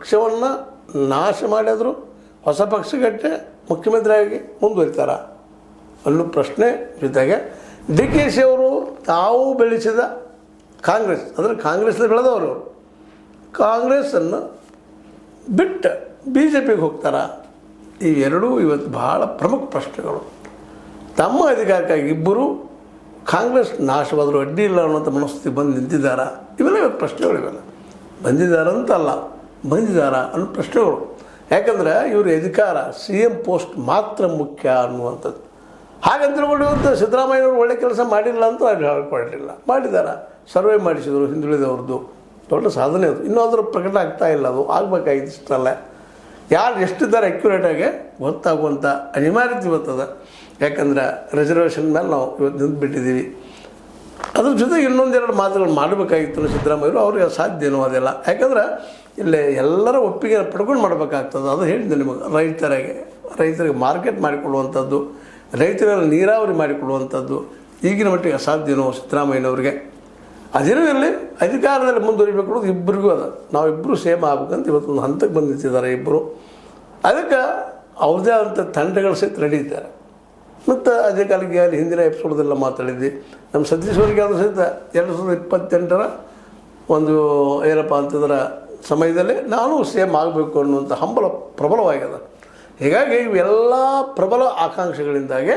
ಪಕ್ಷವನ್ನು ನಾಶ ಮಾಡಿದ್ರು ಹೊಸ ಪಕ್ಷಗಟ್ಟೆ ಮುಖ್ಯಮಂತ್ರಿಯಾಗಿ ಮುಂದುವರಿತಾರ ಅನ್ನೋ ಪ್ರಶ್ನೆ ಜೊತೆಗೆ ಡಿ ಕೆ ಶಿ ಅವರು ತಾವು ಬೆಳೆಸಿದ ಕಾಂಗ್ರೆಸ್ ಅಂದರೆ ಕಾಂಗ್ರೆಸ್ನಲ್ಲಿ ಬೆಳೆದವರು ಕಾಂಗ್ರೆಸ್ಸನ್ನು ಬಿಟ್ಟು ಬಿ ಜೆ ಪಿಗೆ ಹೋಗ್ತಾರ. ಈ ಎರಡೂ ಇವತ್ತು ಭಾಳ ಪ್ರಮುಖ ಪ್ರಶ್ನೆಗಳು. ತಮ್ಮ ಅಧಿಕಾರಕ್ಕಾಗಿ ಇಬ್ಬರು ಕಾಂಗ್ರೆಸ್ ನಾಶವಾದರೂ ಅಡ್ಡಿ ಇಲ್ಲ ಅನ್ನೋಂಥ ಮನಸ್ಥಿತಿ ಬಂದು ನಿಂತಿದ್ದಾರ. ಇವೆಲ್ಲ ಇವತ್ತು ಪ್ರಶ್ನೆಗಳು. ಇವೆಲ್ಲ ಬಂದಿದ್ದಾರಂತಲ್ಲ, ಬಂದಿದ್ದಾರ ಅನ್ನೋ ಪ್ರಶ್ನೆಗಳು. ಯಾಕಂದರೆ ಇವ್ರ ಅಧಿಕಾರ ಸಿ ಎಮ್ ಪೋಸ್ಟ್ ಮಾತ್ರ ಮುಖ್ಯ ಅನ್ನುವಂಥದ್ದು. ಹಾಗಂತ ತಿಳ್ಕೊಂಡು ಇವತ್ತು ಸಿದ್ದರಾಮಯ್ಯವರು ಒಳ್ಳೆ ಕೆಲಸ ಮಾಡಿಲ್ಲ ಅಂತ ಹೇಳ್ಕೊಳ್ಳಿಲ್ಲ, ಮಾಡಿದ್ದಾರೆ. ಸರ್ವೆ ಮಾಡಿಸಿದರು ಹಿಂದುಳಿದವ್ರದ್ದು, ದೊಡ್ಡ ಸಾಧನೆ ಅದು. ಇನ್ನೂ ಅದರ ಪ್ರಕಟ ಆಗ್ತಾ ಇಲ್ಲ, ಅದು ಆಗಬೇಕಾಗಿತ್ತು. ಇಷ್ಟಲ್ಲ ಯಾರು ಎಷ್ಟಿದ್ದಾರೆ ಅಕ್ಯುರೇಟಾಗಿ ಗೊತ್ತಾಗುವಂಥ ಅನಿವಾರ್ಯತೆ ಇವತ್ತದ. ಯಾಕಂದ್ರೆ ರಿಸರ್ವೇಷನ್ ಮೇಲೆ ನಾವು ಇವತ್ತು ನಿಂತುಬಿಟ್ಟಿದ್ದೀವಿ. ಅದ್ರ ಜೊತೆಗೆ ಇನ್ನೊಂದೆರಡು ಮಾತುಗಳು ಮಾಡಬೇಕಾಗಿತ್ತು ಸಿದ್ದರಾಮಯ್ಯರು. ಅವ್ರಿಗೆ ಸಾಧ್ಯನೋ ಅದೆಲ್ಲ. ಯಾಕಂದ್ರೆ ಇಲ್ಲಿ ಎಲ್ಲರ ಒಪ್ಪಿಗೆ ಪಡ್ಕೊಂಡು ಮಾಡಬೇಕಾಗ್ತದೆ. ಅದು ಹೇಳಿದ್ದೆ ನಿಮಗೆ. ರೈತರಿಗೆ ಮಾರ್ಕೆಟ್ ಮಾಡಿಕೊಡುವಂಥದ್ದು, ರೈತರಲ್ಲಿ ನೀರಾವರಿ ಮಾಡಿಕೊಡುವಂಥದ್ದು ಈಗಿನ ಮಟ್ಟಿಗೆ ಅಸಾಧ್ಯನೋ ಸಿದ್ದರಾಮಯ್ಯನವ್ರಿಗೆ. ಅದೇನೂ ಇರಲಿ, ಅಧಿಕಾರದಲ್ಲಿ ಮುಂದುವರಿಬೇಕು ಅನ್ನೋದು ಇಬ್ಬರಿಗೂ ಅದ. ನಾವಿಬ್ಬರು ಸೇಮ್ ಆಗ್ಬೇಕಂತ ಇವತ್ತು ಒಂದು ಹಂತಕ್ಕೆ ಬಂದು ನಿಂತಿದ್ದಾರೆ ಇಬ್ಬರು. ಅದಕ್ಕೆ ಅವ್ರದ್ದೇ ಆದಂಥ ತಂಡಗಳ ಸಹಿತ ನಡೀತಾರೆ. ಮತ್ತು ಅದೇ ಕಾಲಕ್ಕೆ ಅಲ್ಲಿ ಹಿಂದಿನ ಎಪಿಸೋಡ್ದೆಲ್ಲ ಮಾತಾಡಿದ್ವಿ. ನಮ್ಮ ಸತೀಶ್ ಅವರಿಗೆ ಆದರೂ ಸಹಿತ 2028 ಒಂದು ಏನಪ್ಪ ಅಂತಂದ್ರೆ ಸಮಯದಲ್ಲಿ ನಾನು ಸೇಮ್ ಆಗಬೇಕು ಅನ್ನುವಂಥ ಹಂಬಲ ಪ್ರಬಲವಾಗ್ಯದ. ಹೀಗಾಗಿ ಇವೆಲ್ಲ ಪ್ರಬಲ ಆಕಾಂಕ್ಷೆಗಳಿಂದಾಗೆ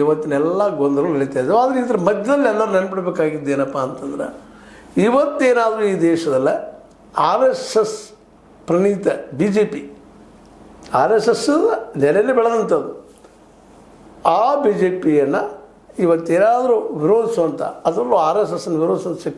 ಇವತ್ತಿನೆಲ್ಲ ಗೊಂದಲಗಳು ನಡೀತಾ ಇದ್ದಾವೆ. ಆದರೆ ಇದ್ರ ಮಧ್ಯದಲ್ಲಿ ಎಲ್ಲರೂ ನೆನ್ಪಿಡ್ಬೇಕಾಗಿದ್ದು ಏನಪ್ಪ ಅಂತಂದ್ರೆ, ಇವತ್ತೇನಾದರೂ ಈ ದೇಶದಲ್ಲ RSS ಪ್ರಣೀತ BJP RSS ನೆಲೆಯಲ್ಲಿ ಬೆಳೆದಂಥದ್ದು ಆ BJPಯನ್ನು ಇವತ್ತೇನಾದರೂ ವಿರೋಧಿಸುವಂಥ, ಅದರಲ್ಲೂ RSSನ ವಿರೋಧಿಸುವಂಥ